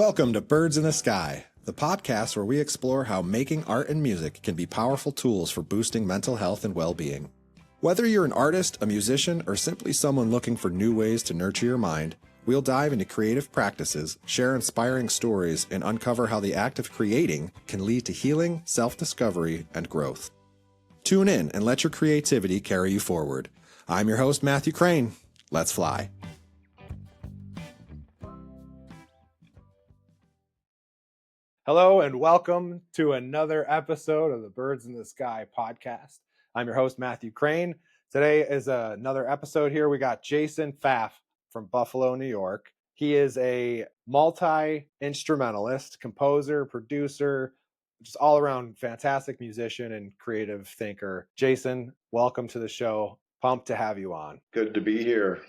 Welcome to Birds in the Sky, the podcast where we explore how making art and music can be powerful tools for boosting mental health and well-being. Whether you're an artist, a musician, or simply someone looking for new ways to nurture your mind, we'll dive into creative practices, share inspiring stories, and uncover how the act of creating can lead to healing, self-discovery, and growth. Tune in and let your creativity carry you forward. I'm your host, Matthew Crane. Let's fly. Hello and welcome to another episode of the Birds in the Sky podcast. I'm your host, Matthew Crane. Today is another episode here. We got Jason Pfaff from Buffalo, New York. He is a multi-instrumentalist, composer, producer, just all around fantastic musician and creative thinker. Jason, welcome to the show. Pumped to have you on. Good to be here.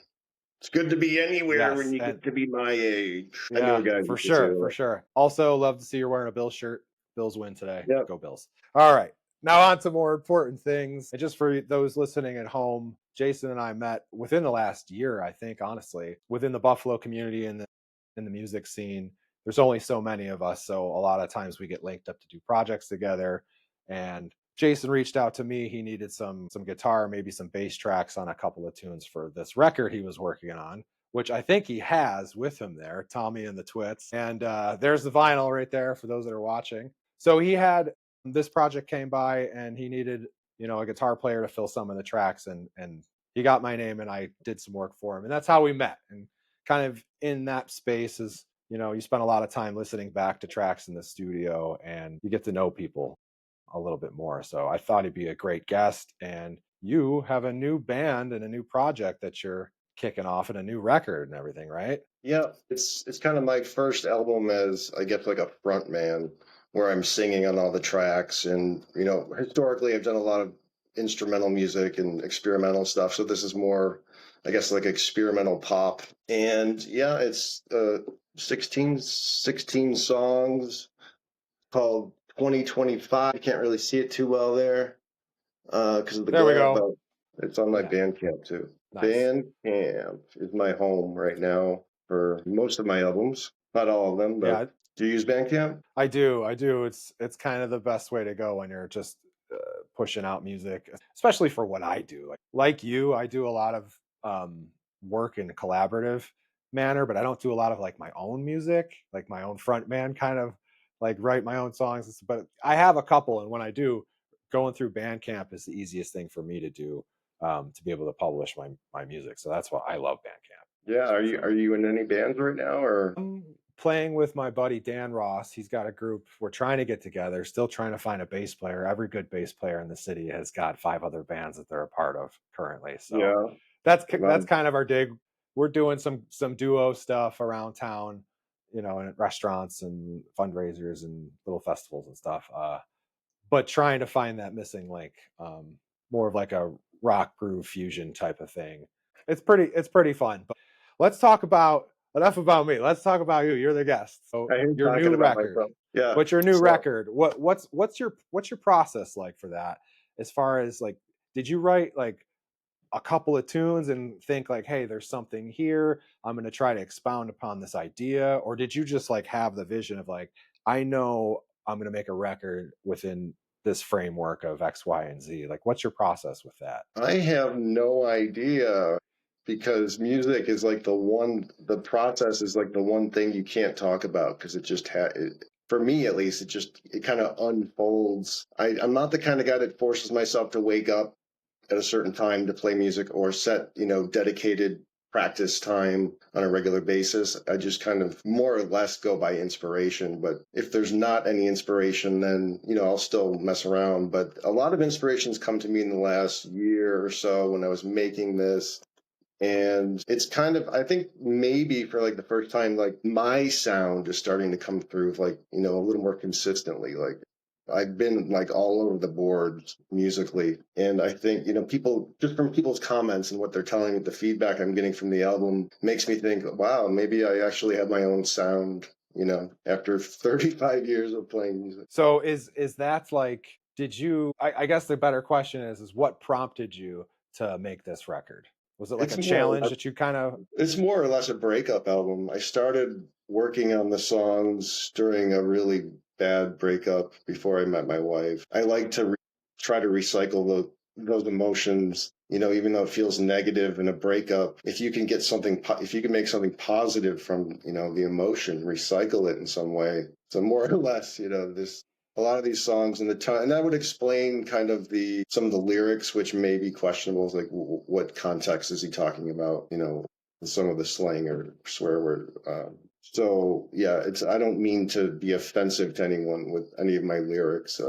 It's good to be anywhere when you get to be my age. Yeah, I know a guy for sure. Also, love to see you're wearing a Bills shirt. Bills win today. Yep. Go Bills. All right. Now on to more important things. And just for those listening at home, Jason and I met within the last year, I think, honestly, within the Buffalo community and in the music scene. There's only so many of us, so a lot of times we get linked up to do projects together. And Jason reached out to me. He needed some guitar, maybe some bass tracks on a couple of tunes for this record he was working on, which I think he has with him there, Tommy and the Twits. And there's the vinyl right there for those that are watching. So he had this project came by and he needed, a guitar player to fill some of the tracks. And he got my name and I did some work for him. And that's how we met. And kind of in that space is, you spend a lot of time listening back to tracks in the studio and you get to know people a little bit more. So I thought he'd be a great guest. And you have a new band and a new project that you're kicking off and a new record and everything, right? Yeah, it's kind of my first album as, I guess, like a front man, where I'm singing on all the tracks. And, historically I've done a lot of instrumental music and experimental stuff. So this is more, I guess, like experimental pop. And yeah, it's 16 songs called 2025. I can't really see it too well there because of the There we glare, go. but it's on my Yeah. Bandcamp too. Nice. Bandcamp is my home right now for most of my albums. Not all of them, but Yeah, do you use Bandcamp? I do. It's kind of the best way to go when you're just pushing out music, especially for what I do. Like you, I do a lot of work in a collaborative manner, but I don't do a lot of like my own music, like my own front man kind of like write my own songs. But I have a couple, and when I do, going through Bandcamp is the easiest thing for me to do to be able to publish my music. So that's why I love Bandcamp. Yeah, are you in any bands right now, or? I'm playing with my buddy Dan Ross. He's got a group. We're trying to get together, still trying to find a bass player. Every good bass player in the city has got 5 other bands that they're a part of currently. So Yeah, that's kind of our dig. We're doing some duo stuff around town, in restaurants and fundraisers and little festivals and stuff. But trying to find that missing link, more of like a rock groove fusion type of thing. It's pretty fun. But let's talk about enough about me. Let's talk about you. You're the guest. So I hate your talking new about record. myself. Yeah. What's your new record? What's your process like for that? As far as like, did you write like a couple of tunes and think like, hey, there's something here, I'm going to try to expound upon this idea? Or did you just like have the vision of like, I know I'm going to make a record within this framework of X, Y, and Z? Like, what's your process with that? I have no idea, because music is like the process is like the one thing you can't talk about, because it just for me at least, it kind of unfolds. I'm not the kind of guy that forces myself to wake up at a certain time to play music or set, dedicated practice time on a regular basis. I just kind of more or less go by inspiration. But if there's not any inspiration, then, I'll still mess around. But a lot of inspirations come to me in the last year or so when I was making this. And it's kind of, I think maybe for like the first time, like my sound is starting to come through like, a little more consistently. Like I've been like all over the boards musically. And I think, people, just from people's comments and what they're telling me, the feedback I'm getting from the album makes me think, wow, maybe I actually have my own sound, after 35 years of playing music. So is that like, I guess the better question is what prompted you to make this record? Was it like It's a more or challenge less, that you kind of it's more or less a breakup album. I started working on the songs during a really bad breakup before I met my wife. I like to try to recycle those emotions, even though it feels negative in a breakup. If you can get something, if you can make something positive from, the emotion, recycle it in some way. So more or less, this a lot of these songs and the time, and that would explain kind of some of the lyrics, which may be questionable, like what context is he talking about, some of the slang or swear word. So yeah, I don't mean to be offensive to anyone with any of my lyrics.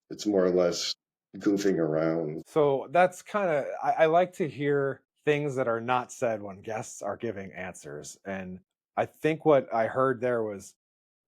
It's more or less goofing around. so that's kind of I like to hear things that are not said when guests are giving answers. And I think what I heard there was,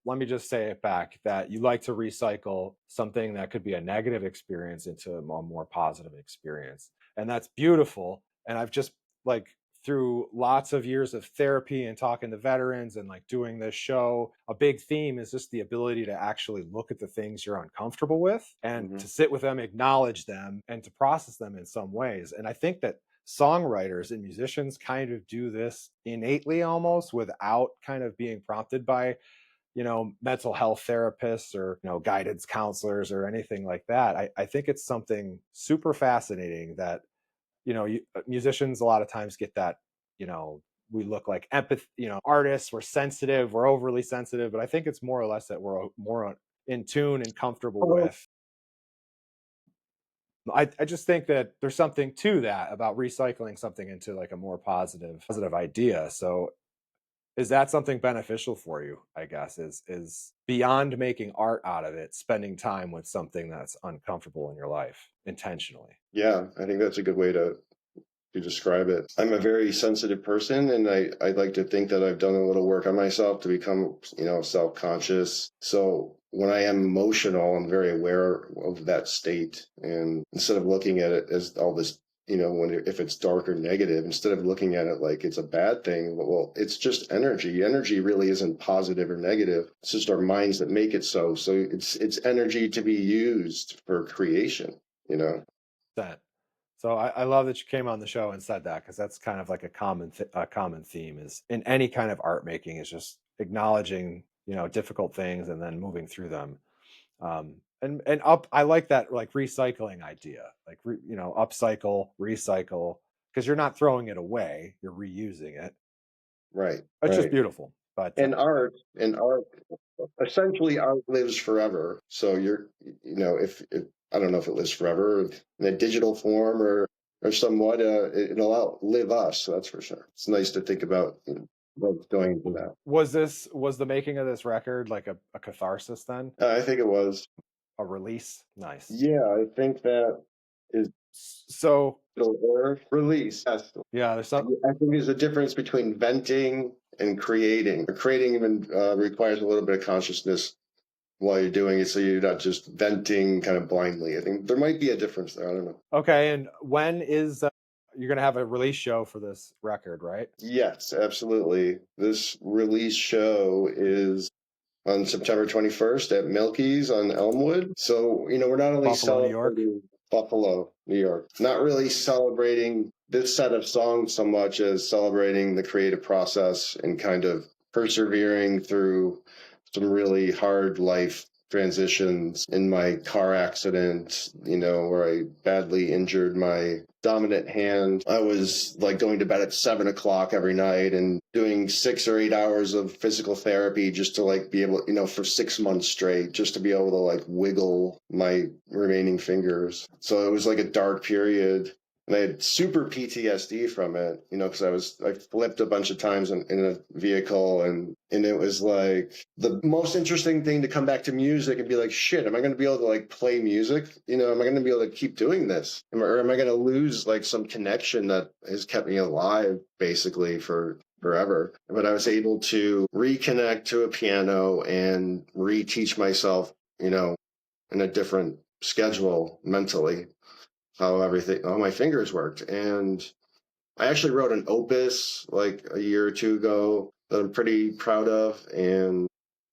let me just say it back, that you like to recycle something that could be a negative experience into a more positive experience. And that's beautiful. And I've just like through lots of years of therapy and talking to veterans and like doing this show, a big theme is just the ability to actually look at the things you're uncomfortable with and Hmm. to sit with them, acknowledge them, and to process them in some ways. And I think that songwriters and musicians kind of do this innately almost without kind of being prompted by mental health therapists or guidance counselors or anything like that. I think it's something super fascinating that musicians a lot of times get that you know we look like empath artists, we're sensitive, we're overly sensitive, but I think it's more or less that we're more in tune and comfortable Oh, with. I just think that there's something to that about recycling something into like a more positive idea. So is that something beneficial for you, I guess, is beyond making art out of it, spending time with something that's uncomfortable in your life intentionally? yeah, I think that's a good way to describe it. I'm a very sensitive person, and I like to think that I've done a little work on myself to become, self-conscious. So when I am emotional, I'm very aware of that state. And instead of looking at it as all this, if it's dark or negative, instead of looking at it like it's a bad thing, well, it's just energy. Energy really isn't positive or negative. It's just our minds that make it so. So it's energy to be used for creation, you know. That So I love that you came on the show and said that, because that's kind of like a common theme is in any kind of art making is just acknowledging difficult things and then moving through them. And up I like that like recycling idea, like upcycle, recycle, because you're not throwing it away, you're reusing it. Right, It's just right. beautiful. But And art essentially art lives forever. So if I don't know if it lives forever in a digital form or somewhat, it'll outlive us. So that's for sure. It's nice to think about, what's going into that. was the making of this record like a catharsis then, I think it was. a release? Nice. Yeah, I think that is So or release. Yes. yeah, there's some. I think there's a difference between venting and creating. Creating even requires a little bit of consciousness while you're doing it, so you're not just venting kind of blindly. I think there might be a difference there. I don't know. Okay, and when is you're gonna have a release show for this record, right? Yes, absolutely. This release show is on September 21st at Milky's on Elmwood. So, we're not only Buffalo, New York. celebrating Buffalo, New York, not really celebrating this set of songs so much as celebrating the creative process and kind of persevering through some really hard life transitions. In my car accident, where I badly injured my dominant hand. I was like going to bed at 7 o'clock every night and doing 6 or 8 hours of physical therapy just to like be able, for 6 months straight, just to be able to like wiggle my remaining fingers. So it was like a dark period. And I had super PTSD from it, because I flipped a bunch of times in a vehicle, and it was like the most interesting thing to come back to music and be like, shit, am I going to be able to like play music? Am I going to be able to keep doing this? Or am I going to lose like some connection that has kept me alive basically for forever? But I was able to reconnect to a piano and reteach myself, in a different schedule mentally, how my fingers worked. And I actually wrote an opus like a year or two ago that I'm pretty proud of. And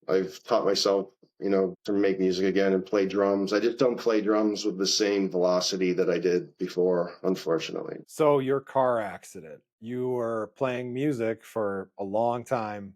I've taught myself, to make music again and play drums. I just don't play drums with the same velocity that I did before, unfortunately. So your car accident, you were playing music for a long time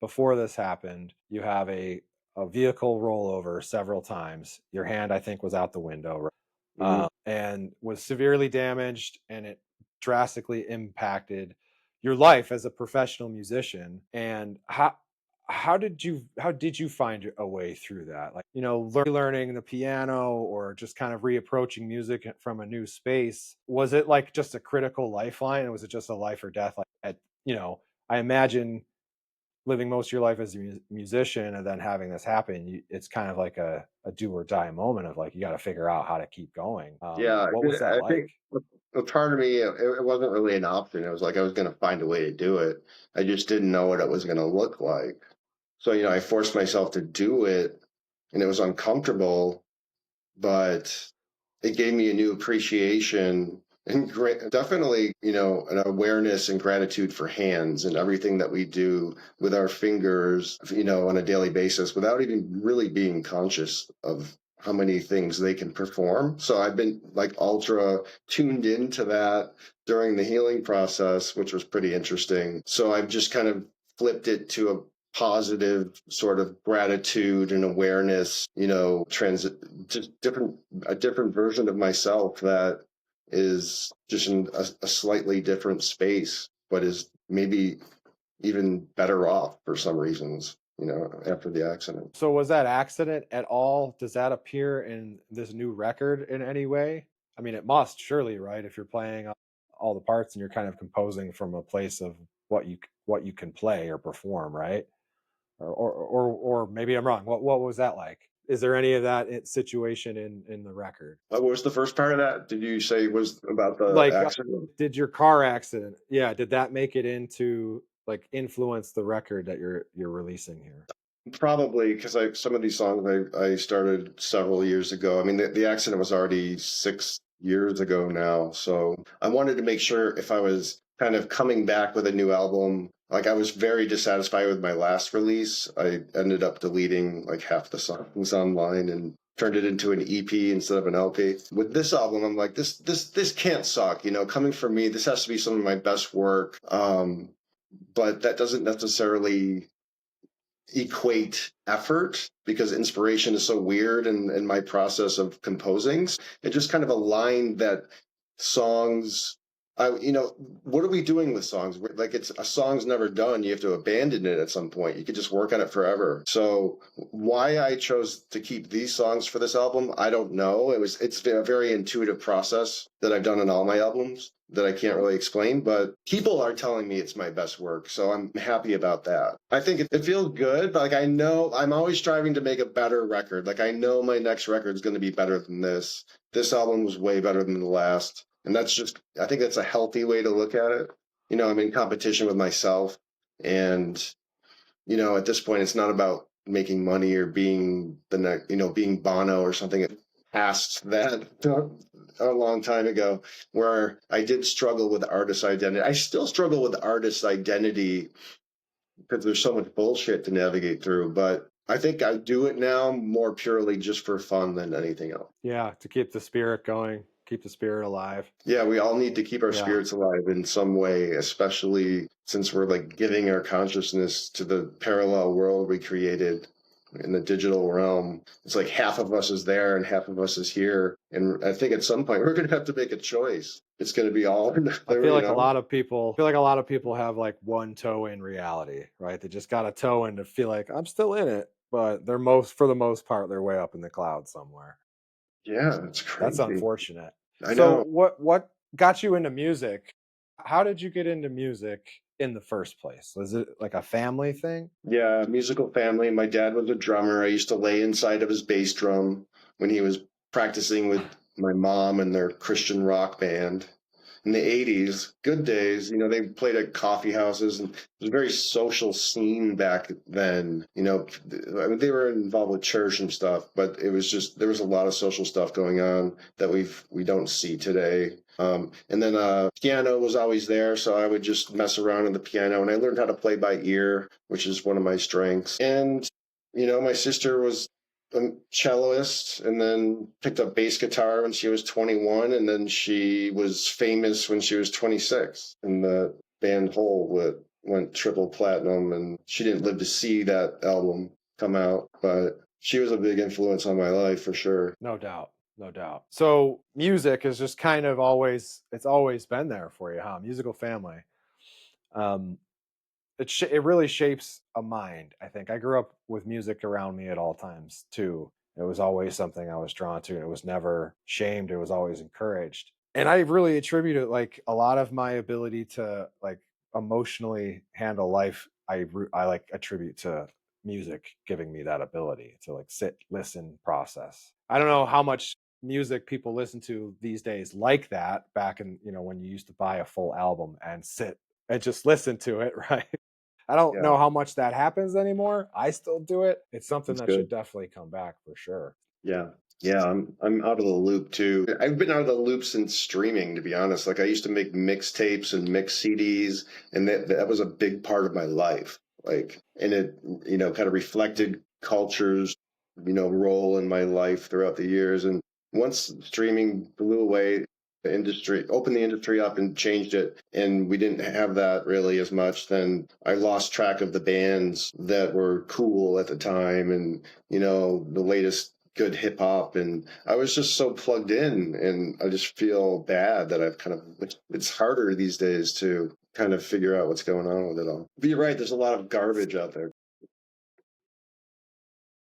before this happened. You have a vehicle rollover several times. Your hand, I think, was out the window, right? Hmm. And was severely damaged, and it drastically impacted your life as a professional musician. And how did you find a way through that? Like, learning the piano or just kind of reapproaching music from a new space. Was it like just a critical lifeline? Or was it just a life or death? Like, I imagine living most of your life as a musician and then having this happen, it's kind of like a do or die moment of like, you got to figure out how to keep going. Yeah, What was that I like? think a part of me, it wasn't really an option. It was like I was going to find a way to do it. I just didn't know what it was going to look like. So, I forced myself to do it, and it was uncomfortable, but it gave me a new appreciation and definitely, an awareness and gratitude for hands and everything that we do with our fingers, on a daily basis without even really being conscious of how many things they can perform. So I've been like ultra tuned into that during the healing process, which was pretty interesting. So I've just kind of flipped it to a positive sort of gratitude and awareness, transit, just a different version of myself that is just in a slightly different space, but is maybe even better off for some reasons, after the accident. So was that accident at all? Does that appear in this new record in any way? I mean, it must surely, right? If you're playing all the parts and you're kind of composing from a place of what you can play or perform, right? Or maybe I'm wrong. What was that like? Is there any of that situation in the record? What was the first part of that? Did you say was about the Like, accident? did your car accident? Yeah, did that make it into like influence the record that you're releasing here? Probably because some of these songs I started several years ago. I mean, the accident was already 6 years ago now, so I wanted to make sure if I was kind of coming back with a new album, like I was very dissatisfied with my last release. I ended up deleting like half the songs online and turned it into an EP instead of an LP. With this album, I'm like, this can't suck. Coming from me, this has to be some of my best work. But that doesn't necessarily equate effort because inspiration is so weird in my process of composing. It just kind of aligned that songs. What are we doing with songs? Like it's a song's never done. You have to abandon it at some point. You could just work on it forever. So why I chose to keep these songs for this album, I don't know. It's been a very intuitive process that I've done on all my albums that I can't really explain, but people are telling me it's my best work. So I'm happy about that. I think it feels good, but like I know I'm always striving to make a better record. Like I know my next record is going to be better than this. This album was way better than the last. And I think that's a healthy way to look at it. I'm in competition with myself. And, at this point, it's not about making money or being the next, being Bono or something past that a long time ago, where I did struggle with artist identity. I still struggle with artist identity because there's so much bullshit to navigate through. But I think I do it now more purely just for fun than anything else. Yeah, to keep the spirit going, keep the spirit alive. Yeah, we all need to keep our Yeah. spirits alive in some way, especially since we're like giving our consciousness to the parallel world we created in the digital realm. It's like half of us is there and half of us is here. And I think at some point we're going to have to make a choice. It's going to be all or I nothing, feel like a lot of people have like one toe in reality, right? They just got a toe in to feel like I'm still in it, but for the most part, they're way up in the clouds somewhere. Yeah, it's That's crazy. unfortunate. I So know. what got you into music? How did you get into music in the first place? Was it like a family thing? Yeah, musical family. My dad was a drummer. I used to lay inside of his bass drum when he was practicing with my mom and their Christian rock band in the 80s. Good days. They played at coffee houses and it was a very social scene back then. I mean, they were involved with church and stuff, but it was just, there was a lot of social stuff going on that we don't see today. And then piano was always there, so I would just mess around on the piano, and I learned how to play by ear, which is one of my strengths. And my sister was a celloist and then picked up bass guitar when she was 21, and then she was famous when she was 26. And the band Hole went triple platinum, and she didn't live to see that album come out, but she was a big influence on my life for sure. No doubt. No doubt. So music is just kind of it's always been there for you, huh? Musical family. Um, it really shapes a mind, I think. I grew up with music around me at all times too. It was always something I was drawn to, and it was never shamed. It was always encouraged. And I really attribute it, like a lot of my ability to like emotionally handle life. I like attribute to music giving me that ability to like sit, listen, process. I don't know how much music people listen to these days like that back in, when you used to buy a full album and sit and just listen to it, right? I don't Yeah, know how much that happens anymore. I still do it. It's something that's that good. should definitely come back for sure. Yeah. Yeah, I'm out of the loop too. I've been out of the loop since streaming, to be honest. Like I used to make mixtapes and mix CDs, and that was a big part of my life. Like, and it, kind of reflected culture's, role in my life throughout the years. And once streaming blew away, the industry opened the industry up and changed it, and we didn't have that really as much, then I lost track of the bands that were cool at the time, and the latest good hip hop, and I was just so plugged in, and I just feel bad that it's harder these days to kind of figure out what's going on with it all. But you're right, there's a lot of garbage out there.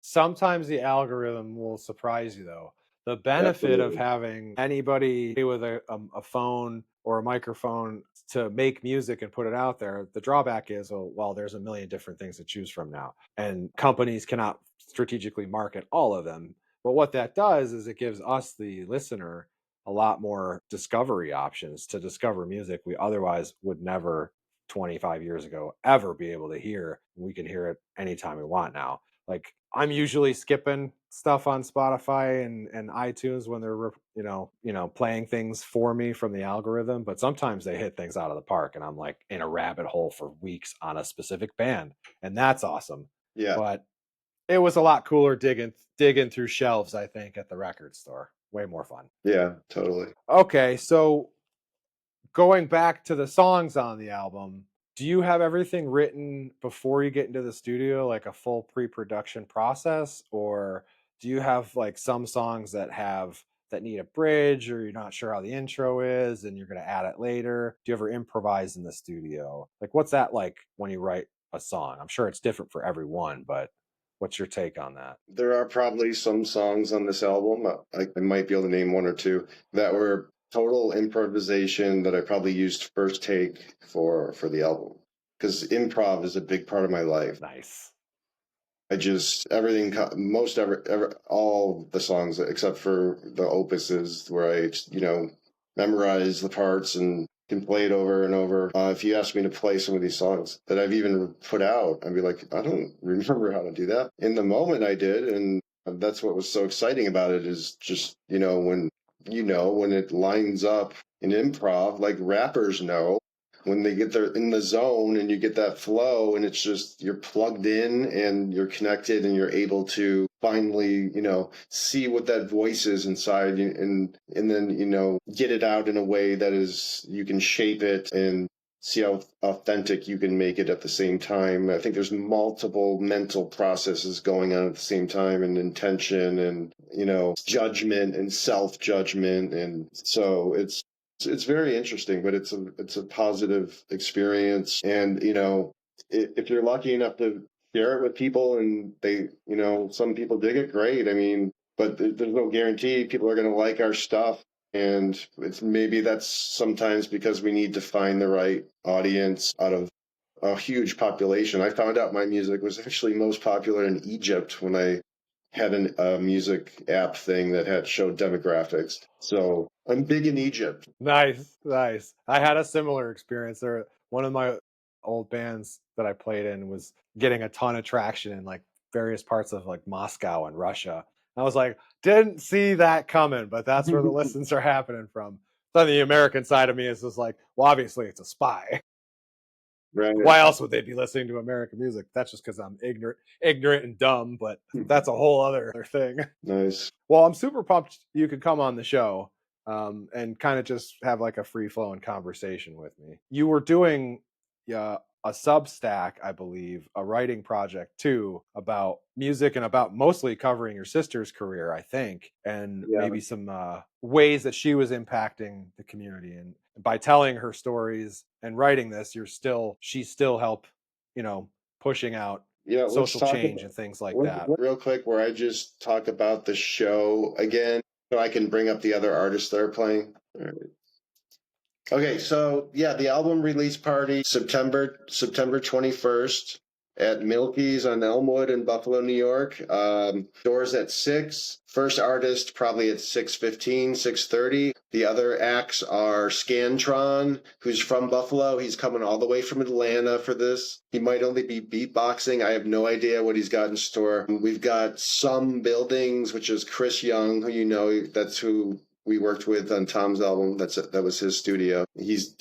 Sometimes the algorithm will surprise you though. The benefit of Absolutely. having anybody with a phone or a microphone to make music and put it out there, the drawback is, well, there's a million different things to choose from now. And companies cannot strategically market all of them. But what that does is it gives us, the listener, a lot more discovery options to discover music we otherwise would never 25 years ago ever be able to hear. We can hear it anytime we want now. Like I'm usually skipping stuff on Spotify and iTunes when they're playing things for me from the algorithm, but sometimes they hit things out of the park and I'm like in a rabbit hole for weeks on a specific band, and that's awesome. Yeah. But it was a lot cooler digging through shelves, I think, at the record store. Way more fun. Yeah, totally. Okay, so going back to the songs on the album, do you have everything written before you get into the studio, like a full pre-production process, or do you have like some songs that need a bridge, or you're not sure how the intro is and you're going to add it later? Do you ever improvise in the studio? Like what's that like when you write a song? I'm sure it's different for everyone, but what's your take on that? There are probably some songs on this album, I might be able to name one or two, that were total improvisation that I probably used first take for the album, because improv is a big part of my life. Nice. I just everything most all the songs except for the opuses where I memorize the parts and can play it over and over. If you ask me to play some of these songs that I've even put out, I'd be like, I don't remember how to do that. In the moment, I did, and that's what was so exciting about it, is just when it lines up in improv, like rappers know when they get there in the zone and you get that flow, and it's just you're plugged in and you're connected and you're able to finally see what that voice is inside you, and then get it out in a way that is you can shape it and see how authentic you can make it at the same time. I think there's multiple mental processes going on at the same time, and intention and judgment and self-judgment, and so it's very interesting, but it's a positive experience. And if you're lucky enough to share it with people and they, some people dig it, great. I mean, but there's no guarantee people are going to like our stuff. And it's maybe that's sometimes because we need to find the right audience out of a huge population. I found out my music was actually most popular in Egypt when I had a music app thing that had showed demographics. So I'm big in Egypt. Nice, nice. I had a similar experience there. One of my old bands that I played in was getting a ton of traction in like various parts of like Moscow and Russia. I was like, didn't see that coming, but that's where the listens are happening from. So the American side of me is just like, well, obviously it's a spy. Right. Why else would they be listening to American music? That's just because I'm ignorant and dumb, but that's a whole other thing. Nice. Well, I'm super pumped you could come on the show, and kind of just have like a free flowing conversation with me. You were doing a Substack, I believe, a writing project too about music and about mostly covering your sister's career, I think, and Yeah. maybe some ways that she was impacting the community. And by telling her stories and writing this, she still help, pushing out Yeah. Let's social talk change about and things like that. real quick where I just talk about the show again so I can bring up the other artists that are playing. All right. Okay, so yeah, the album release party September 21st at Milky's on Elmwood in Buffalo, New York. Doors at 6. First artist probably at 6:15, 6:30. The other acts are Scantron, who's from Buffalo. He's coming all the way from Atlanta for this. He might only be beatboxing. I have no idea what he's got in store. We've got Some Buildings, which is Chris Young, who that's who we worked with on Tom's album. That was his studio. He's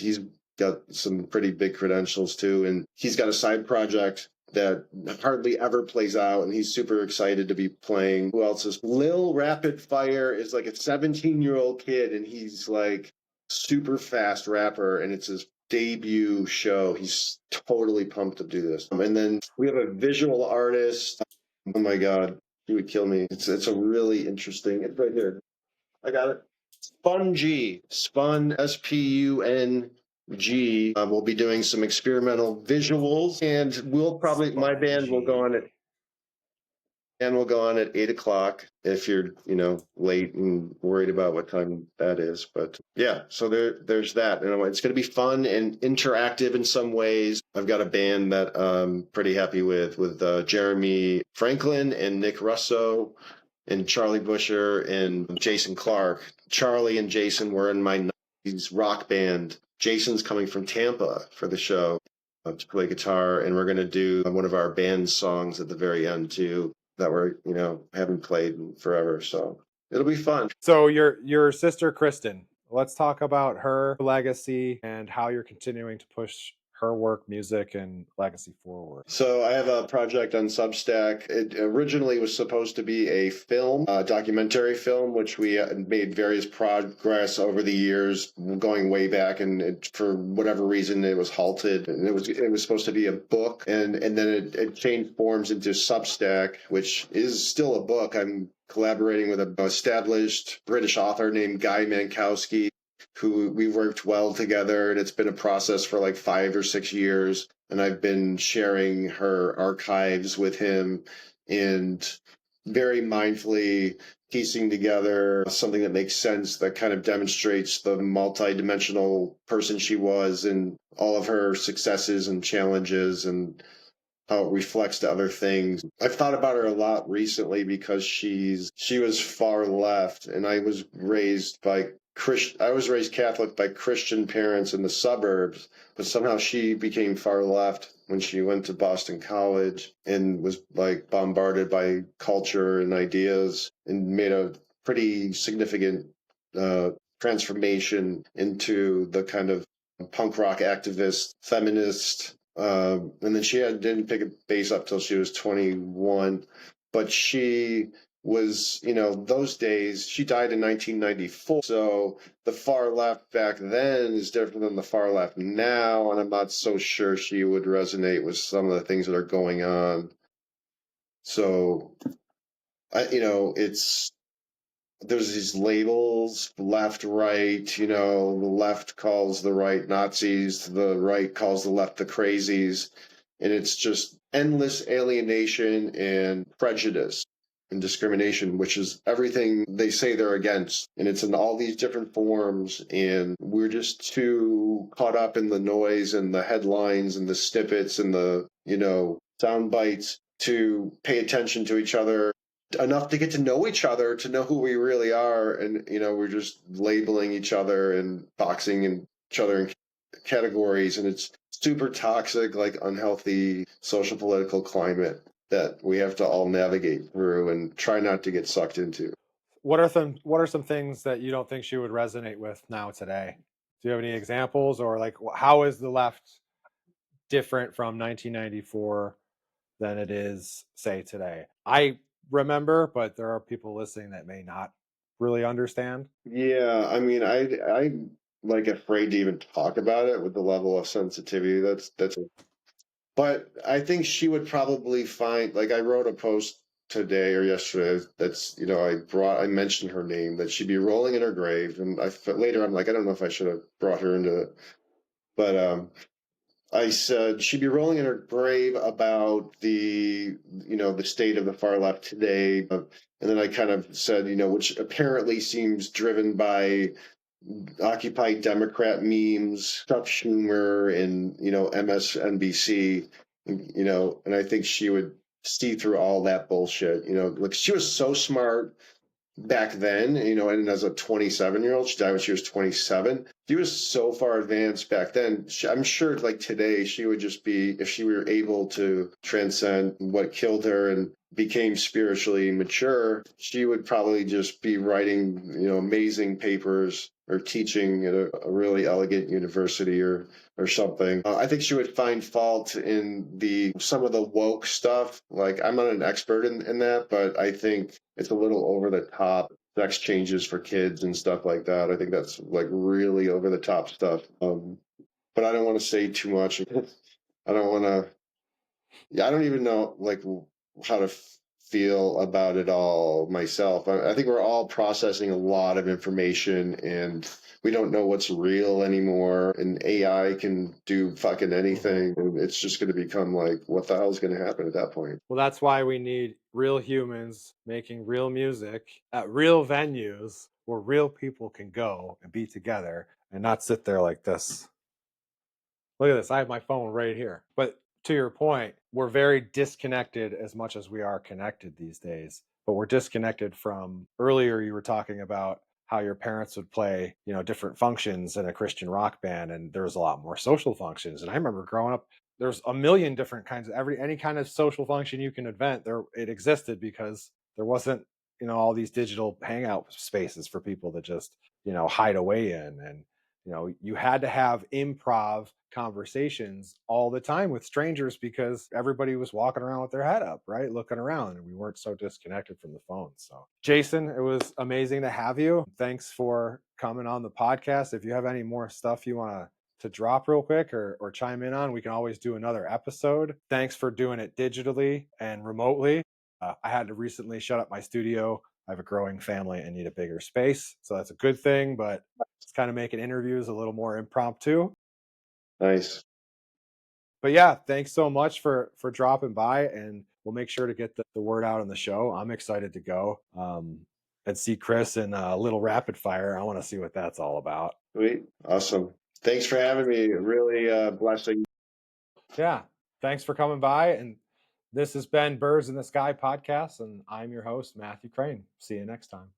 got some pretty big credentials too, and he's got a side project that hardly ever plays out, and he's super excited to be playing. Who else is Lil Rapid Fire is like a 17-year-old kid, and he's like super fast rapper, and it's his debut show. He's totally pumped to do this. And then we have a visual artist. Oh my god, he would kill me. It's a really interesting. It's right here. I got it. Spun, SPUNG. We'll be doing some experimental visuals, and my band will go on it. And we'll go on at 8 o'clock if you're, late and worried about what time that is. But yeah, so there's that. And it's going to be fun and interactive in some ways. I've got a band that I'm pretty happy with Jeremy Franklin and Nick Russo and Charlie Busher and Jason Clark. Charlie and Jason were in my 90s rock band. Jason's coming from Tampa for the show to play guitar, and we're going to do one of our band songs at the very end too that we're haven't played in forever. So it'll be fun. So your sister Kristen, let's talk about her legacy and how you're continuing to push her work, music, and legacy forward. So I have a project on Substack. It originally was supposed to be a film, a documentary film, which we made various progress over the years, going way back, and for whatever reason it was halted. And it was supposed to be a book, and then it changed forms into Substack, which is still a book. I'm collaborating with an established British author named Guy Mankowski, who we worked well together, and it's been a process for like 5 or 6 years. And I've been sharing her archives with him and very mindfully piecing together something that makes sense, that kind of demonstrates the multi-dimensional person she was and all of her successes and challenges and how it reflects to other things. I've thought about her a lot recently because she was far left, and I was raised Catholic by Christian parents in the suburbs, but somehow she became far left when she went to Boston College and was like bombarded by culture and ideas and made a pretty significant transformation into the kind of punk rock activist, feminist. And then she didn't pick a bass up till she was 21, but she was, those days, she died in 1994. So the far left back then is different than the far left now. And I'm not so sure she would resonate with some of the things that are going on. So, there's these labels, left, right, the left calls the right Nazis, the right calls the left the crazies. And it's just endless alienation and prejudice and discrimination, which is everything they say they're against. And it's in all these different forms. And we're just too caught up in the noise and the headlines and the snippets and the, sound bites to pay attention to each other enough to get to know each other, to know who we really are. And, we're just labeling each other and boxing each other in categories. And it's super toxic, like unhealthy social political climate that we have to all navigate through and try not to get sucked into. What are some things that you don't think she would resonate with now today? Do you have any examples, or like how is the left different from 1994 than it is, say, today. I remember, but there are people listening that may not really understand. Yeah, I mean, I'm like afraid to even talk about it with the level of sensitivity that's but I think she would probably find, like, I wrote a post today or yesterday that's, I mentioned her name, that she'd be rolling in her grave. And later I'm like, I don't know if I should have brought her into it, but I said she'd be rolling in her grave about the state of the far left today. And then I kind of said, which apparently seems driven by Occupy Democrat memes, Chuck Schumer, and MSNBC, and I think she would see through all that bullshit. Like, she was so smart back then, and as a 27-year-old, she died when she was 27. She was so far advanced back then. I'm sure, like, today, she would just be, if she were able to transcend what killed her and became spiritually mature, she would probably just be writing, amazing papers or teaching at a really elegant university or something. I think she would find fault in some of the woke stuff. Like, I'm not an expert in that, but I think it's a little over the top. Sex changes for kids and stuff like that. I think that's like really over the top stuff. But I don't want to say too much. I don't want to. Yeah, I don't even know like how to feel about it all myself. I think we're all processing a lot of information, and we don't know what's real anymore. And AI can do fucking anything, and it's just going to become like, what the hell is going to happen at that point? Well, that's why we need real humans making real music at real venues where real people can go and be together and not sit there like this. Look at this. I have my phone right here. But to your point, we're very disconnected as much as we are connected these days. But we're disconnected from earlier, you were talking about how your parents would play, different functions in a Christian rock band, and there was a lot more social functions. And I remember growing up, there's a million different kinds of any kind of social function you can invent. There it existed because there wasn't, all these digital hangout spaces for people to just, hide away in. And you had to have improv conversations all the time with strangers because everybody was walking around with their head up, right, looking around, and we weren't so disconnected from the phone. So, Jason, it was amazing to have you. Thanks for coming on the podcast. If you have any more stuff you want to drop real quick or chime in on, we can always do another episode. Thanks for doing it digitally and remotely. I had to recently shut up my studio. I have a growing family and need a bigger space, so that's a good thing, but it's kind of making interviews a little more impromptu. Nice. But yeah, thanks so much for dropping by, and we'll make sure to get the word out on the show. I'm excited to go and see Chris in a little rapid fire. I want to see what that's all about. Sweet. Awesome. Thanks for having me. Really blessing. Yeah, thanks for coming by. And this has been Birds in the Sky podcast, and I'm your host, Matthew Crane. See you next time.